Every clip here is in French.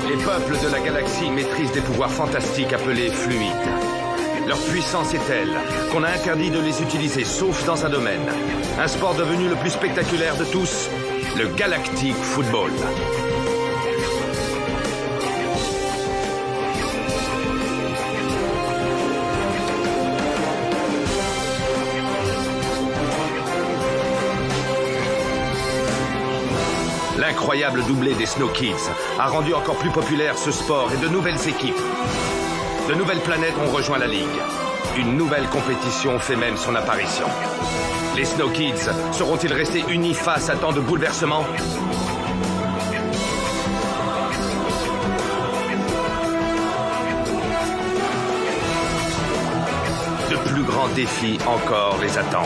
Les peuples de la galaxie maîtrisent des pouvoirs fantastiques appelés fluides. Leur puissance est telle qu'on a interdit de les utiliser, sauf dans un domaine. Un sport devenu le plus spectaculaire de tous, le Galactic Football. L'incroyable doublé des Snow Kids a rendu encore plus populaire ce sport et de nouvelles équipes. De nouvelles planètes ont rejoint la Ligue. Une nouvelle compétition fait même son apparition. Les Snow Kids seront-ils restés unis face à tant de bouleversements? De plus grands défis encore les attendent.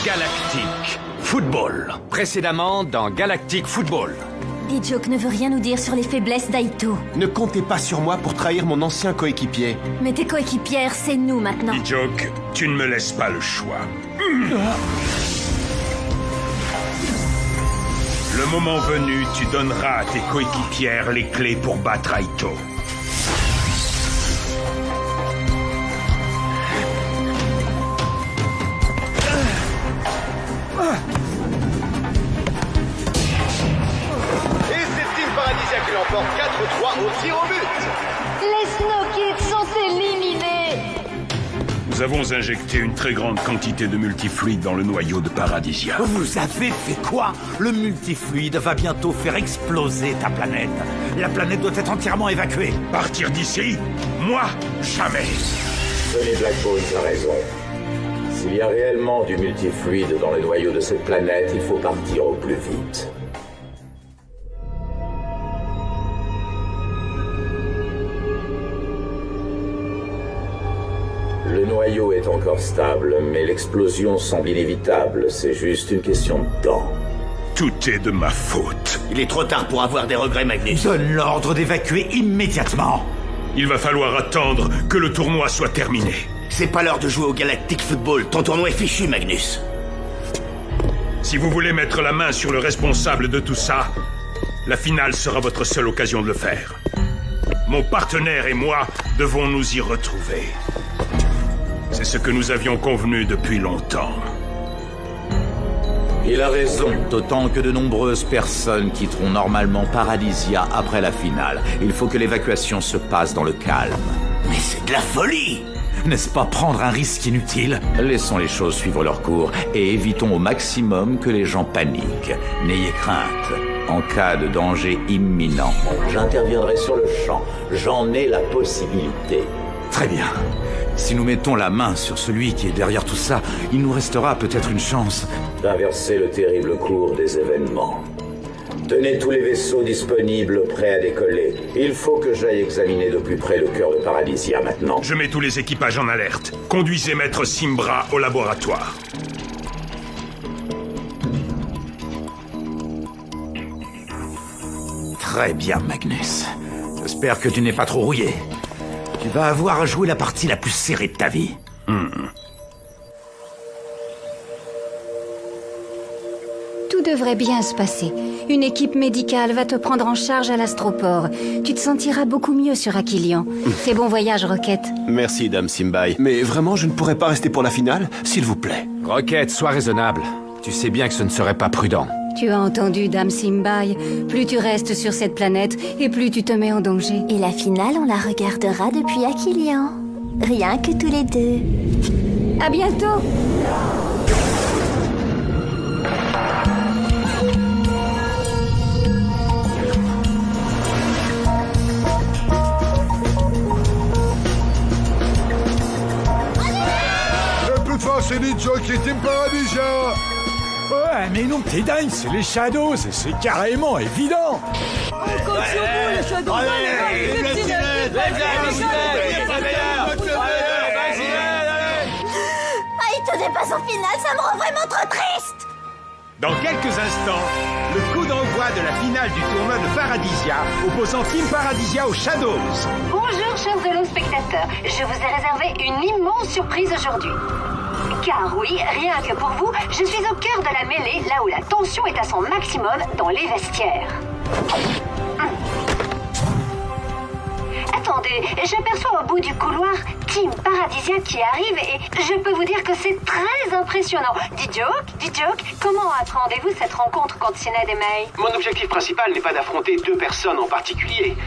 Galactic Football. Précédemment dans Galactic Football. D-Joke ne veut rien nous dire sur les faiblesses d'Aito. Ne comptez pas sur moi pour trahir mon ancien coéquipier. Mais tes coéquipières, c'est nous maintenant. D-Joke, tu ne me laisses pas le choix. Le moment venu, tu donneras à tes coéquipières les clés pour battre Aito. Qui l'emporte 4-3 au tir au but. Les Snow Kids sont éliminés. Nous avons injecté une très grande quantité de multifluide dans le noyau de Paradisia. Vous avez fait quoi? Le multifluide va bientôt faire exploser ta planète. La planète doit être entièrement évacuée. Partir d'ici? Moi, jamais. Sonny Blackbones a raison. S'il y a réellement du multifluide dans le noyau de cette planète, il faut partir au plus vite. Le noyau est encore stable, mais l'explosion semble inévitable. C'est juste une question de temps. Tout est de ma faute. Il est trop tard pour avoir des regrets, Magnus. Donne l'ordre d'évacuer immédiatement. Il va falloir attendre que le tournoi soit terminé. C'est pas l'heure de jouer au Galactic Football. Ton tournoi est fichu, Magnus. Si vous voulez mettre la main sur le responsable de tout ça, la finale sera votre seule occasion de le faire. Mon partenaire et moi devons nous y retrouver. C'est ce que nous avions convenu depuis longtemps. Il a raison. D'autant que de nombreuses personnes quitteront normalement Paradisia après la finale. Il faut que l'évacuation se passe dans le calme. Mais c'est de la folie! N'est-ce pas prendre un risque inutile? Laissons les choses suivre leur cours et évitons au maximum que les gens paniquent. N'ayez crainte. En cas de danger imminent, J'interviendrai sur le champ. J'en ai la possibilité. Très bien. Si nous mettons la main sur celui qui est derrière tout ça, il nous restera peut-être une chance. D'inverser le terrible cours des événements. Tenez tous les vaisseaux disponibles, prêts à décoller. Il faut que j'aille examiner de plus près le cœur de Paradisia maintenant. Je mets tous les équipages en alerte. Conduisez Maître Simbra au laboratoire. Très bien, Magnus. J'espère que tu n'es pas trop rouillé. Tu vas avoir à jouer la partie la plus serrée de ta vie. Tout devrait bien se passer. Une équipe médicale va te prendre en charge à l'astroport. Tu te sentiras beaucoup mieux sur Aquilion. Fais bon voyage, Rocket. Merci, Dame Simbai. Mais vraiment, je ne pourrais pas rester pour la finale, s'il vous plaît. Rocket, sois raisonnable. Tu sais bien que ce ne serait pas prudent. Tu as entendu, Dame Simbai. Plus tu restes sur cette planète, et plus tu te mets en danger. Et la finale, on la regardera depuis Aquilion. Rien que tous les deux. À bientôt! C'est D-Joke qui est Team Paradisia. Ouais, mais non, t'es dingue, c'est les Shadows, c'est carrément évident. Compte sur vous, les Shadows. Aito dépasse en finale, ça me rend vraiment trop triste. Dans quelques instants, le coup d'envoi de la finale du tournoi de Paradisia opposant Team Paradisia aux Shadows. Bonjour chers téléspectateurs, je vous ai réservé une immense surprise aujourd'hui. Car oui, rien que pour vous, je suis au cœur de la mêlée, là où la tension est à son maximum, dans les vestiaires. Attendez, j'aperçois au bout du couloir Team Paradisia qui arrive et je peux vous dire que c'est très impressionnant. Dijoke, comment appréhendez-vous cette rencontre contre Sinead et May? Mon objectif principal n'est pas d'affronter 2 personnes en particulier,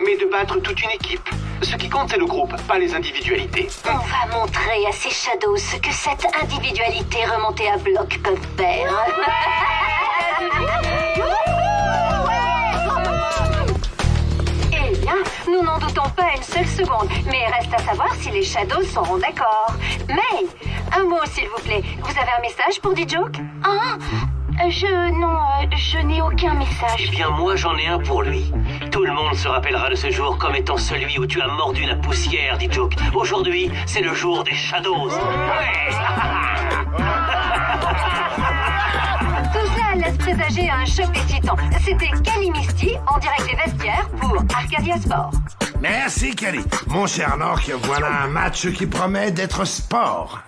mais de battre toute une équipe. Ce qui compte, c'est le groupe, pas les individualités. On va montrer à ces Shadows ce que cette individualité remontée à bloc peut faire. Eh bien, nous n'en doutons pas une seule seconde, mais reste à savoir si les Shadows seront d'accord. May, un mot s'il vous plaît. Vous avez un message pour Dijoke? Je n'ai aucun message. Eh bien, moi, j'en ai un pour lui. Tout le monde se rappellera de ce jour comme étant celui où tu as mordu la poussière, Dijoke. Aujourd'hui, c'est le jour des Shadows. Ouais. Tout ça laisse présager un choc des titans. C'était Kali Misty, en direct des vestiaires, pour Arcadia Sport. Merci, Kelly. Mon cher Nock, voilà un match qui promet d'être sport.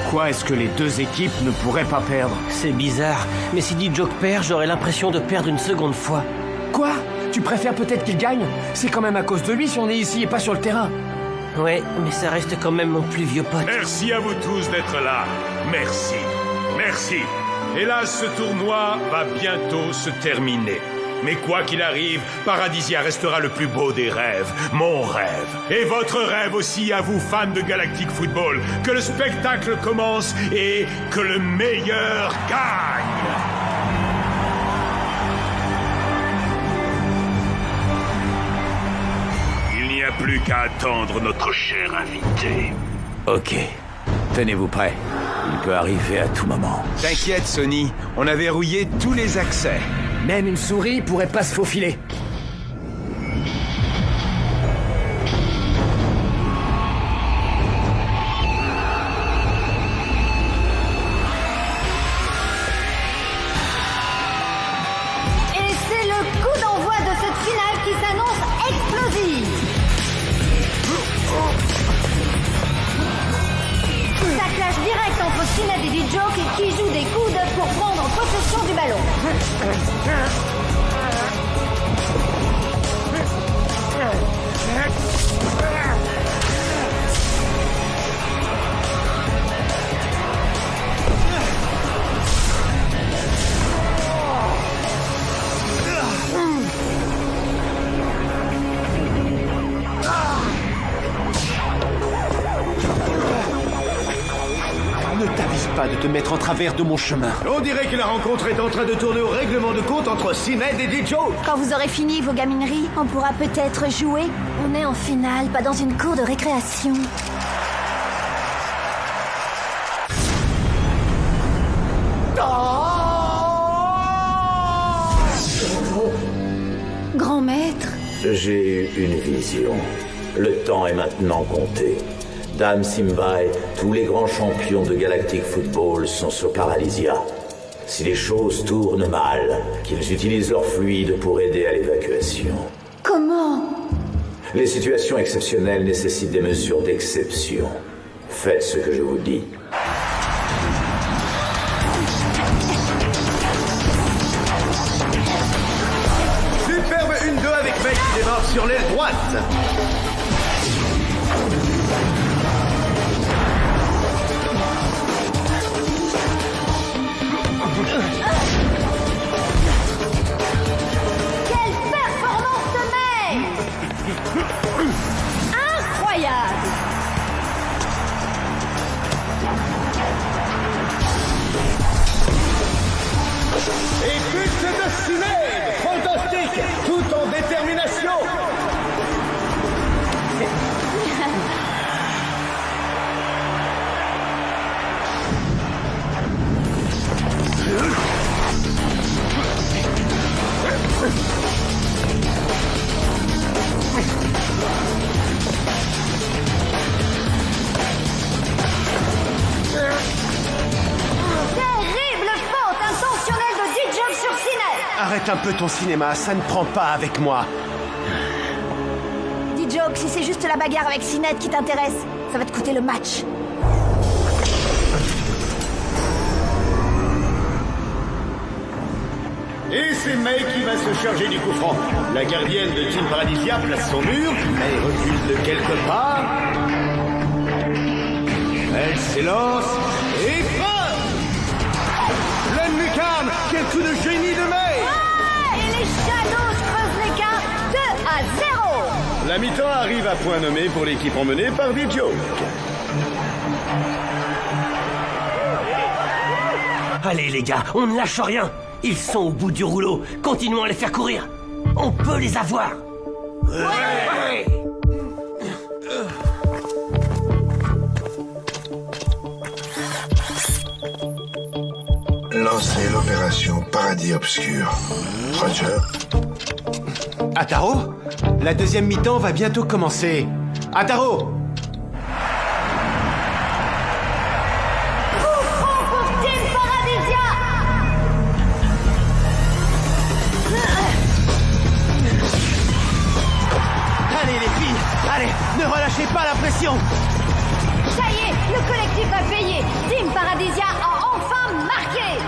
Pourquoi est-ce que les 2 équipes ne pourraient pas perdre? C'est bizarre, mais si Dijoke perd, j'aurais l'impression de perdre une seconde fois. Quoi? Tu préfères peut-être qu'il gagne? C'est quand même à cause de lui si on est ici et pas sur le terrain. Ouais, mais ça reste quand même mon plus vieux pote. Merci à vous tous d'être là. Merci. Merci. Hélas, ce tournoi va bientôt se terminer. Mais quoi qu'il arrive, Paradisia restera le plus beau des rêves, mon rêve. Et votre rêve aussi à vous, fans de Galactic Football. Que le spectacle commence et que le meilleur gagne. Il n'y a plus qu'à attendre notre cher invité. Ok. Tenez-vous prêts. Il peut arriver à tout moment. T'inquiète, Sony. On a verrouillé tous les accès. Même une souris pourrait pas se faufiler. Et c'est le coup d'envoi de cette finale qui s'annonce explosive. Ça clash direct entre Sinead et Dijoke qui jouent des coudes pour prendre possession du ballon. Ne t'avise pas de te mettre en travers de mon chemin. On dirait que la rencontre est en train de tourner au règlement de compte entre Sinead et Dijoke. Quand vous aurez fini vos gamineries, on pourra peut-être jouer. On est en finale, pas dans une cour de récréation. Grand maître. J'ai eu une vision. Le temps est maintenant compté. Dame Simbai, tous les grands champions de Galactic Football sont sur Paradisia. Si les choses tournent mal, qu'ils utilisent leur fluide pour aider à l'évacuation. Comment? Les situations exceptionnelles nécessitent des mesures d'exception. Faites ce que je vous dis. Superbe 1-2 avec May qui démarre sur l'aile droite. Quelle performance de May! Incroyable! Et but de Sinead! Fantastique! Tout en détermination! Arrête un peu ton cinéma, ça ne prend pas avec moi. Dis Joke, si c'est juste la bagarre avec Sinette qui t'intéresse, ça va te coûter le match. Et c'est May qui va se charger du coup franc. La gardienne de Team Paradisia place son mur, May recule de quelque part. Elle s'élance et frappe. Pleine lucarne, quel coup de génie de May. Ouais, et les Shadows creusent l'écart 2-0. La mi-temps arrive à point nommé pour l'équipe emmenée par des Joke. Allez les gars, on ne lâche rien. Ils sont au bout du rouleau. Continuons à les faire courir. On peut les avoir. Ouais. Lancez l'opération Paradis Obscur. Roger. Ataro, la deuxième mi-temps va bientôt commencer. Ataro! Ne relâchez pas la pression. Ça y est, le collectif va payer. Team Paradisia a enfin marqué.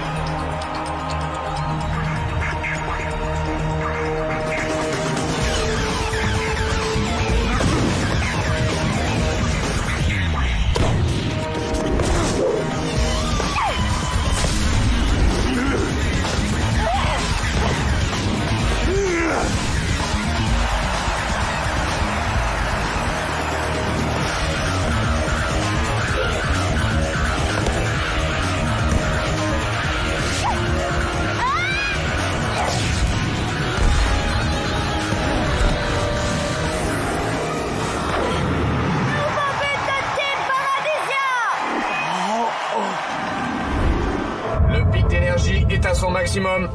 Est à son maximum.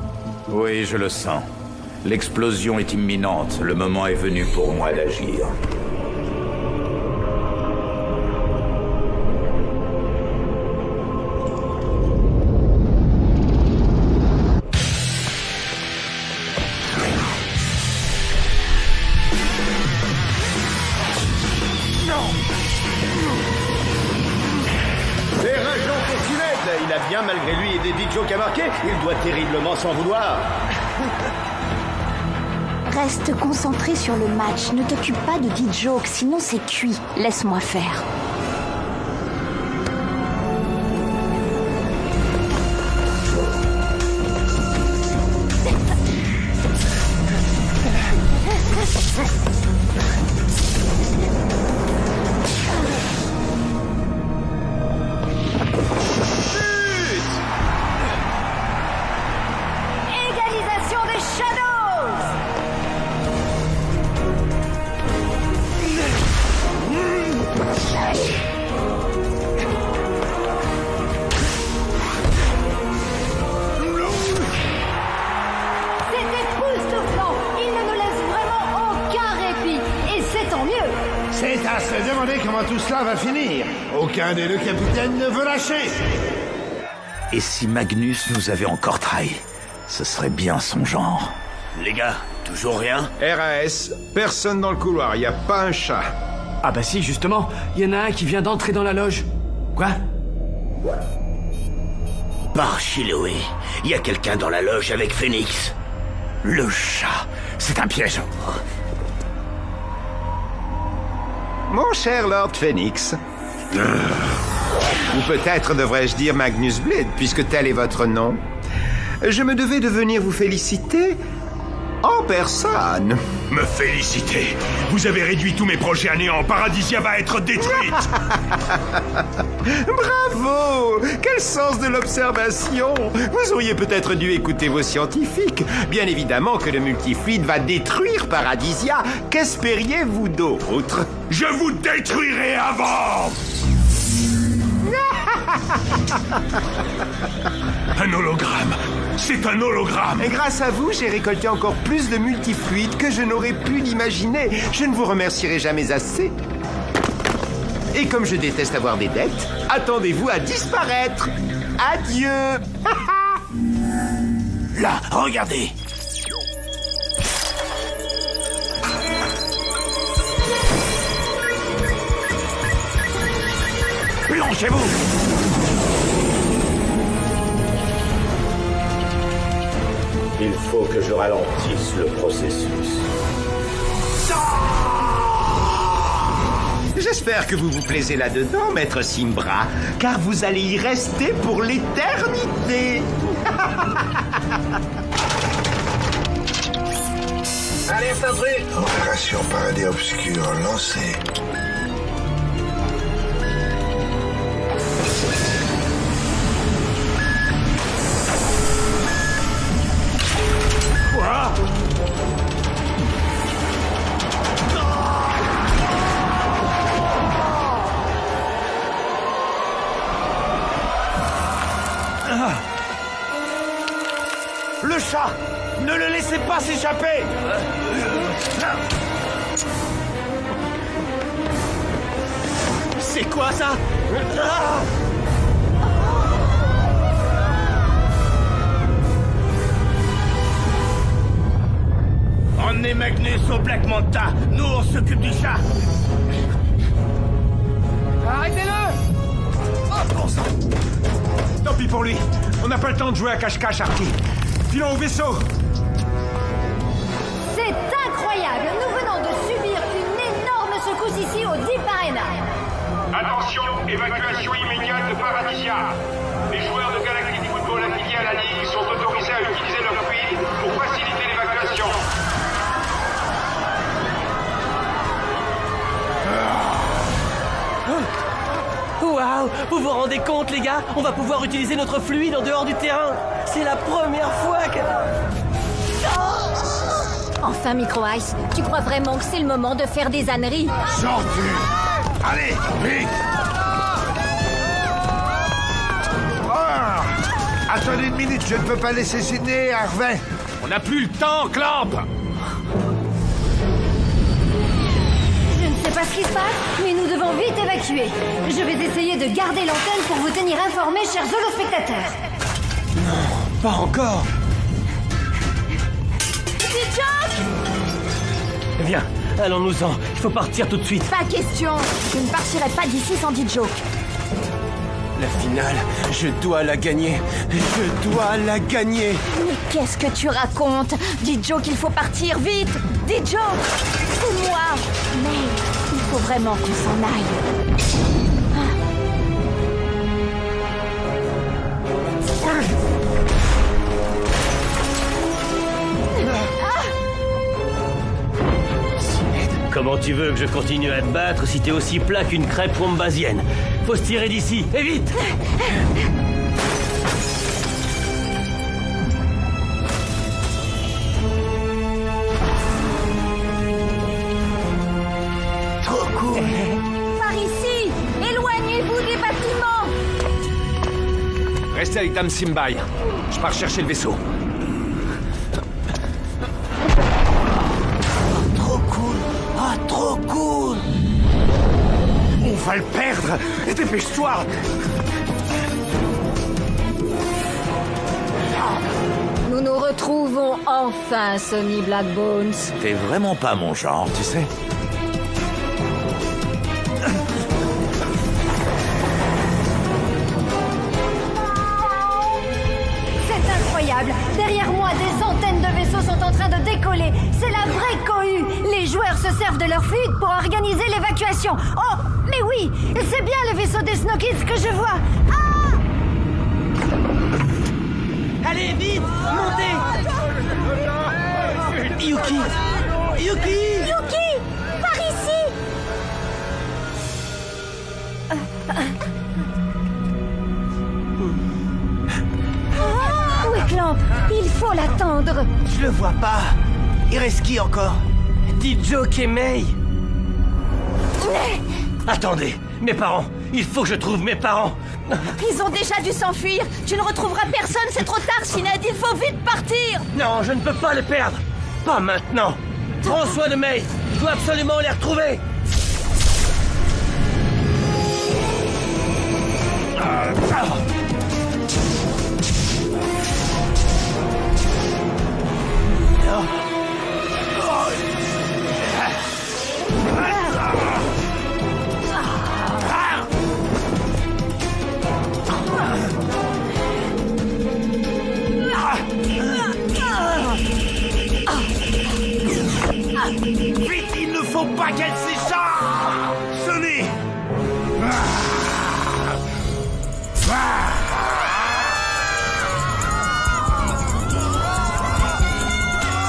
Oui, je le sens. L'explosion est imminente. Le moment est venu pour moi d'agir. Il a bien, malgré lui, aidé D-Joke à marquer. Il doit terriblement s'en vouloir. Reste concentré sur le match. Ne t'occupe pas de D-Joke, sinon c'est cuit. Laisse-moi faire. C'est à se demander comment tout cela va finir. Aucun des deux capitaines ne veut lâcher. Et si Magnus nous avait encore trahi? Ce serait bien son genre. Les gars, toujours rien? RAS, personne dans le couloir, y a pas un chat. Ah bah si, justement, il y en a un qui vient d'entrer dans la loge. Quoi? Par Chiloé, il y a quelqu'un dans la loge avec Phoenix. Le chat, c'est un piège. Mon cher Lord Phoenix. Ou peut-être devrais-je dire Magnus Blade, puisque tel est votre nom. Je me devais de venir vous féliciter en personne. Me féliciter? Vous avez réduit tous mes projets à néant. Paradisia va être détruite. Bravo! Quel sens de l'observation! Vous auriez peut-être dû écouter vos scientifiques. Bien évidemment que le multifluide va détruire Paradisia. Qu'espériez-vous d'autre? Je vous détruirai avant! Un hologramme! C'est un hologramme! Et grâce à vous, j'ai récolté encore plus de multifluide que je n'aurais pu l'imaginer. Je ne vous remercierai jamais assez. Et comme je déteste avoir des dettes, attendez-vous à disparaître. Adieu! Là, regardez! Dépêchez-vous! Il faut que je ralentisse le processus. J'espère que vous vous plaisez là-dedans, maître Simbra, car vous allez y rester pour l'éternité. Allez, Fabrice! Opération Paradis Obscur lancée. Quoi? Le chat! Ne le laissez pas s'échapper! C'est quoi ça? Emmenez Magnus au Black Manta. Nous, on s'occupe du chat. Arrêtez-le! Oh, bon sang! Tant pis pour lui. On n'a pas le temps de jouer à cache-cache, Artie. Filons au vaisseau. C'est incroyable! Nous venons de subir une énorme secousse ici au Deep Arena. Attention, évacuation immédiate de Paradisia. Les joueurs de Galactic Football affiliés à la Ligue sont autorisés à utiliser leur fluide pour faciliter l'évacuation. Waouh! Vous vous rendez compte, les gars? On va pouvoir utiliser notre fluide en dehors du terrain. C'est la première fois que... Enfin, Micro Ice, tu crois vraiment que c'est le moment de faire des âneries? Sortez! Allez, vite! Oh! Attendez une minute, je ne peux pas laisser Sydney, Harvey. On n'a plus le temps, Clamp! Je ne sais pas ce qui se passe, mais nous devons vite évacuer. Je vais essayer de garder l'antenne pour vous tenir informés, chers holospectateurs. Non, pas encore. Dijock! Viens, allons-nous-en. Il faut partir tout de suite. Pas question. Je ne partirai pas d'ici sans Dijock. La finale, je dois la gagner. Je dois la gagner. Mais qu'est-ce que tu racontes? Dijock, il faut partir vite. Dijock! C'est moi. Mais il faut vraiment qu'on s'en aille. Comment tu veux que je continue à te battre si t'es aussi plat qu'une crêpe wombasienne? Faut se tirer d'ici, et vite! Trop cool. Par ici! Éloignez-vous des bâtiments! Restez avec Dame Simbai. Je pars chercher le vaisseau. Trop cool. Ah, trop cool. On va le perdre. Dépêche-toi. Nous nous retrouvons enfin, Sonny Blackbones. T'es vraiment pas mon genre, tu sais. C'est incroyable! Derrière moi, des centaines de vaisseaux sont en train de décoller. C'est la vraie cohue. Les joueurs se servent de leur fluide pour organiser l'évacuation. Oh, mais oui, c'est bien le vaisseau des Snow Kids que je vois. Ah! Allez, vite! Montez! Yuki! Yuki! Yuki! Par ici! Où est Clamp? Il faut l'attendre. Je le vois pas. Il reste qui encore? Dijock et May! Attendez, mes parents! Il faut que je trouve mes parents! Ils ont déjà dû s'enfuir. Tu ne retrouveras personne, c'est trop tard, Sinéad. Il faut vite partir. Non, je ne peux pas les perdre! Pas maintenant! Prends soin de May! Je dois absolument les retrouver! Vite, il ne faut pas qu'elle s'échappe. Sonny!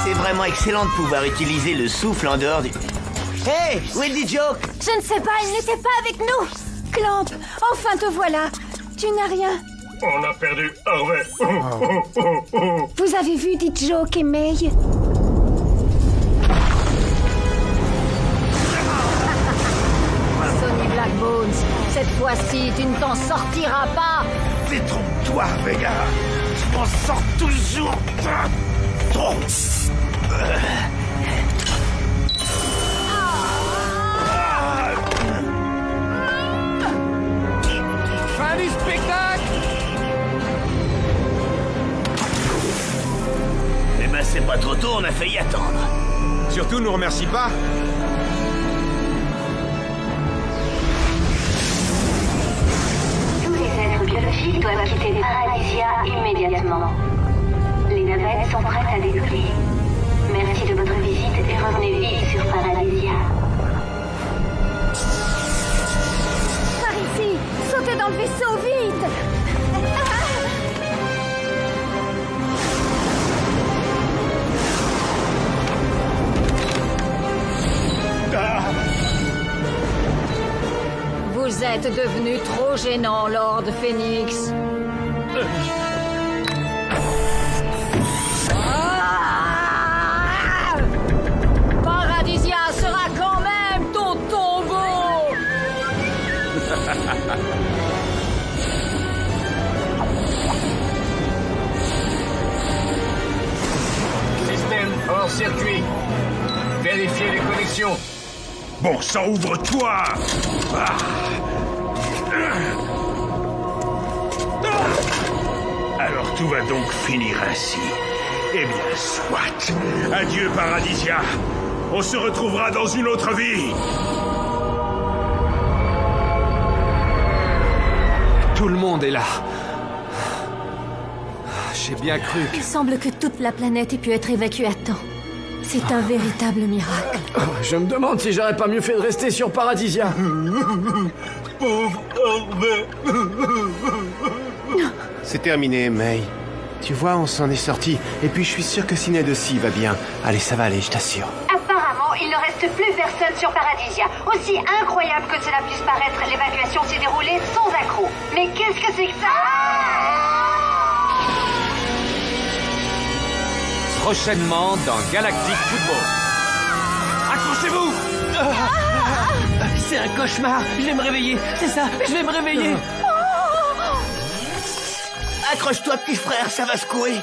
C'est vraiment excellent de pouvoir utiliser le souffle en dehors du... Hey, où est le joke? Je ne sais pas, il n'était pas avec nous. Clamp, enfin te voilà. Tu n'as rien. On a perdu Harvey. Vous avez vu Joke et May? Sonny Blackbones, cette fois-ci, tu ne t'en sortiras pas. Détrompe-toi, Vega. Je m'en sors toujours. Trop. Fin du spectacle! Eh ben, c'est pas trop tôt, on a failli attendre. Surtout, nous remercie pas. Tous les êtres biologiques doivent quitter Paradisia immédiatement. Les navettes sont prêtes à décoller. Merci de votre visite et revenez vite sur Paradisia. Par ici, sautez dans le vaisseau, vite. Vous êtes devenu trop gênant, Lord Phoenix. Paradisia sera quand même ton tombeau. Système hors circuit. Vérifiez les connexions. Bon sang, ouvre-toi! Alors tout va donc finir ainsi. Eh bien, soit. Adieu, Paradisia. On se retrouvera dans une autre vie. Tout le monde est là. J'ai bien cru que... Il semble que toute la planète ait pu être évacuée à temps. C'est un véritable miracle. Je me demande si j'aurais pas mieux fait de rester sur Paradisia. Pauvre Harvey. C'est terminé, May. Tu vois, on s'en est sorti. Et puis je suis sûr que Sinéad aussi va bien. Allez, ça va aller, je t'assure. Apparemment, il ne reste plus personne sur Paradisia. Aussi incroyable que cela puisse paraître, l'évacuation s'est déroulée sans accroc. Mais qu'est-ce que c'est que ça? Prochainement dans Galactic Football. Accrochez-vous! C'est un cauchemar. Je vais me réveiller. C'est ça, je vais me réveiller. Accroche-toi, petit frère, ça va secouer.